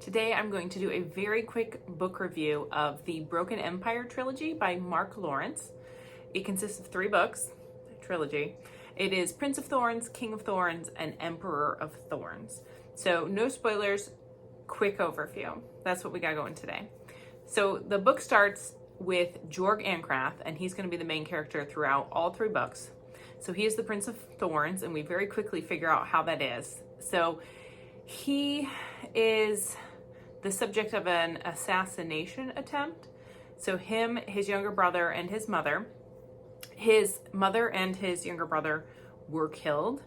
Today I'm going to do a very quick book review of the Broken Empire trilogy by Mark Lawrence. It consists of 3 books, a trilogy. It is Prince of Thorns, King of Thorns, and Emperor of Thorns. So no spoilers, quick overview. That's what we got going today. So the book starts with Jorg Ancraft, and he's going to be the main character throughout all 3 books. So he is the Prince of Thorns, and we very quickly figure out how that is. So he is the subject of an assassination attempt. So him, his younger brother, and his mother and his younger brother were killed,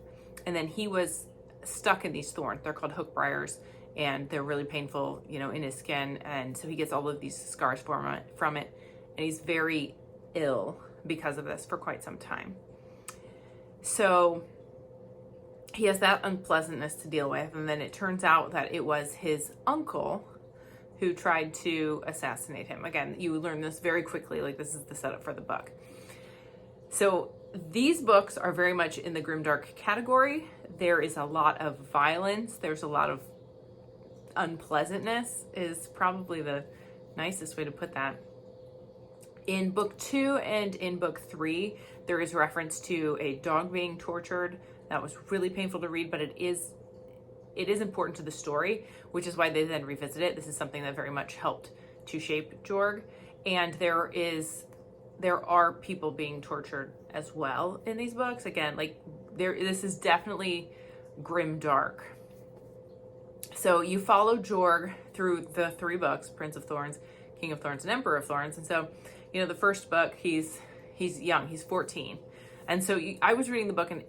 and then he was stuck in these thorns. They're called hook briars, and they're really painful, in his skin, and so he gets all of these scars from it, and he's very ill because of this for quite some time. So he has that unpleasantness to deal with, and then it turns out that it was his uncle who tried to assassinate him. Again, you learn this very quickly, like this is the setup for the book. So these books are very much in the grimdark category. There is a lot of violence. There's a lot of unpleasantness is probably the nicest way to put that. In book 2 and in book 3, there is reference to a dog being tortured. That was really painful to read, but it is important to the story, which is why they then revisit it. This is something that very much helped to shape Jorg. And there are people being tortured as well in these books. Again, this is definitely grim dark. So you follow Jorg through the 3 books, Prince of Thorns, King of Thorns, and Emperor of Thorns. And so, the first book, he's young, he's 14. And so I was reading the book, and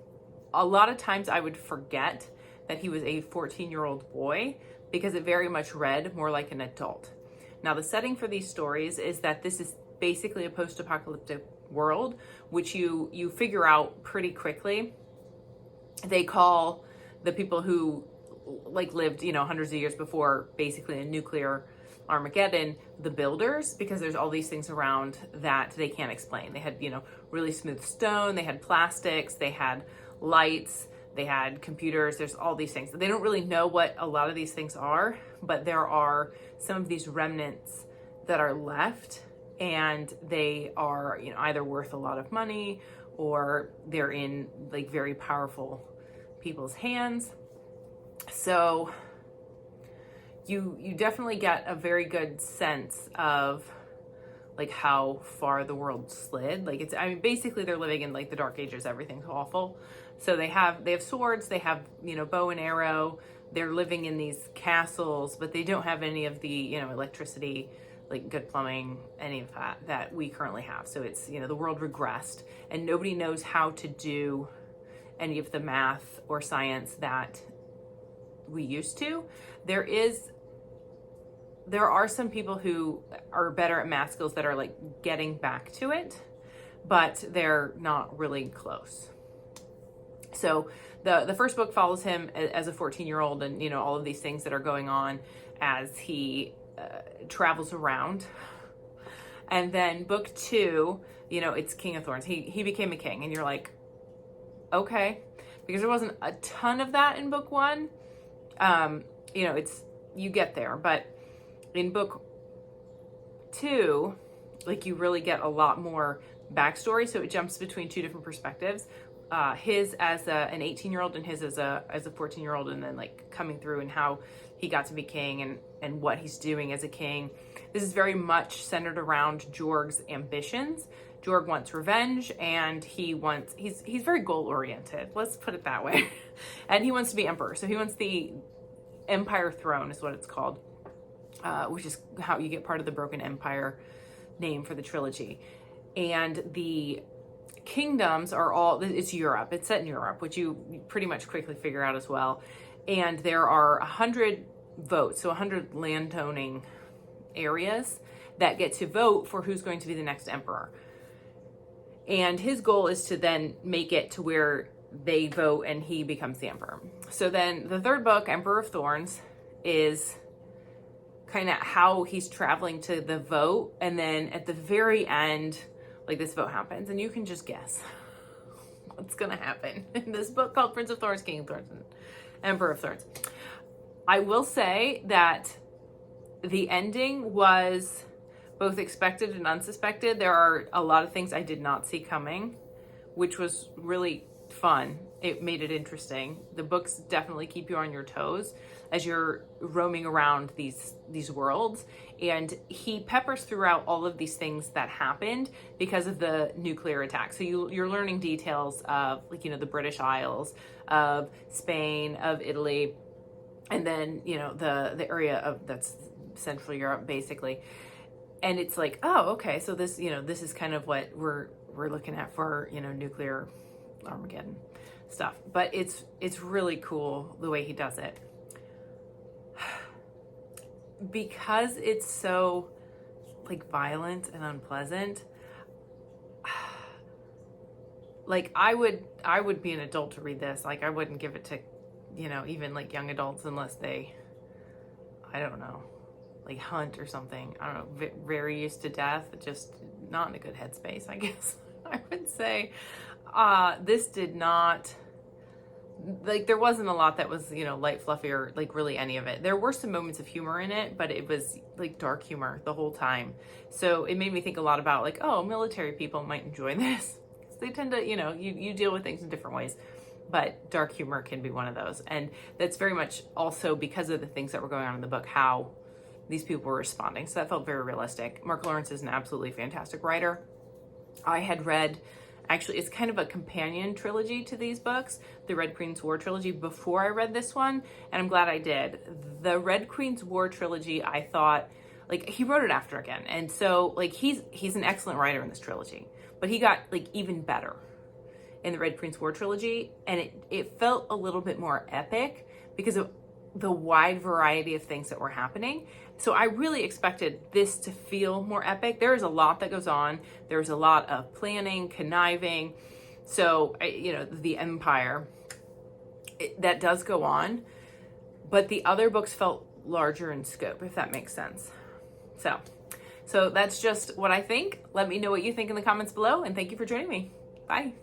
a lot of times I would forget that he was a 14-year-old boy because it very much read more like an adult. Now, the setting for these stories is that this is basically a post-apocalyptic world, which you figure out pretty quickly. They call the people who lived, hundreds of years before basically a nuclear Armageddon, the builders, because there's all these things around that they can't explain. They had, really smooth stone, they had plastics, they had lights, they had computers, there's all these things. They don't really know what a lot of these things are, but there are some of these remnants that are left, and they are, either worth a lot of money or they're in very powerful people's hands. So you definitely get a very good sense of how far the world slid. Basically they're living in the dark ages. Everything's awful. So they have swords, they have, bow and arrow. They're living in these castles, but they don't have any of the, electricity, good plumbing, any of that we currently have. So it's, the world regressed, and nobody knows how to do any of the math or science that we used to. There are some people who are better at math skills that are getting back to it, but they're not really close. So the first book follows him as a 14-year-old, and all of these things that are going on as he travels around. And then book 2, it's King of Thorns. He became a king, and you're like, okay, because there wasn't a ton of that in book 1. You get there, but in book 2, you really get a lot more backstory. So it jumps between 2 different perspectives. His as an 18-year-old and his as a 14-year-old, and then coming through and how he got to be king and what he's doing as a king. This is very much centered around Jorg's ambitions. Jorg wants revenge, and he's very goal-oriented. Let's put it that way. And he wants to be emperor. So he wants the Empire throne is what it's called, which is how you get part of the Broken Empire name for the trilogy. And the kingdoms are it's Europe. It's set in Europe, which you pretty much quickly figure out as well. And there are 100 votes, so 100 landowning areas that get to vote for who's going to be the next emperor. And his goal is to then make it to where they vote and he becomes the emperor. So then the 3rd book, Emperor of Thorns, is kind of how he's traveling to the vote. And then at the very end, this vote happens, and you can just guess what's going to happen in this book called Prince of Thorns, King of Thorns, and Emperor of Thorns. I will say that The ending was both expected and unsuspected. There are a lot of things I did not see coming, which was really fun. It made it interesting. The books definitely keep you on your toes as you're roaming around these worlds, and he peppers throughout all of these things that happened because of the nuclear attack. So you're learning details of, like, the British Isles, of Spain, of Italy, and then the area of that's Central Europe basically. And it's like, oh, okay, so this this is kind of what we're looking at for nuclear Armageddon stuff. But it's really cool the way he does it, because it's so like violent and unpleasant. Like I would be an adult to read this. Like I wouldn't give it to even like young adults unless they, I don't know, like hunt or something. I don't know, very used to death, just not in a good headspace, I guess. I would say this did not, like, there wasn't a lot that was light, fluffy, or like really any of it. There were some moments of humor in it, but it was like dark humor the whole time. So it made me think a lot about, like, oh, military people might enjoy this. They tend to, you deal with things in different ways, but dark humor can be one of those. And that's very much also because of the things that were going on in the book, how these people were responding. So that felt very realistic. Mark Lawrence is an absolutely fantastic writer. I had read, actually, it's kind of a companion trilogy to these books, the Red Queen's War trilogy, before I read this one, and I'm glad I did. The Red Queen's War trilogy, I thought, like, he wrote it after again, and so, like, he's an excellent writer in this trilogy, but he got, like, even better in the Red Queen's War trilogy, and it felt a little bit more epic because of the wide variety of things that were happening. So I really expected this to feel more epic. There is a lot that goes on. There's a lot of planning, conniving. So, the Empire, that does go on, but the other books felt larger in scope, if that makes sense. So that's just what I think. Let me know what you think in the comments below, and thank you for joining me. Bye.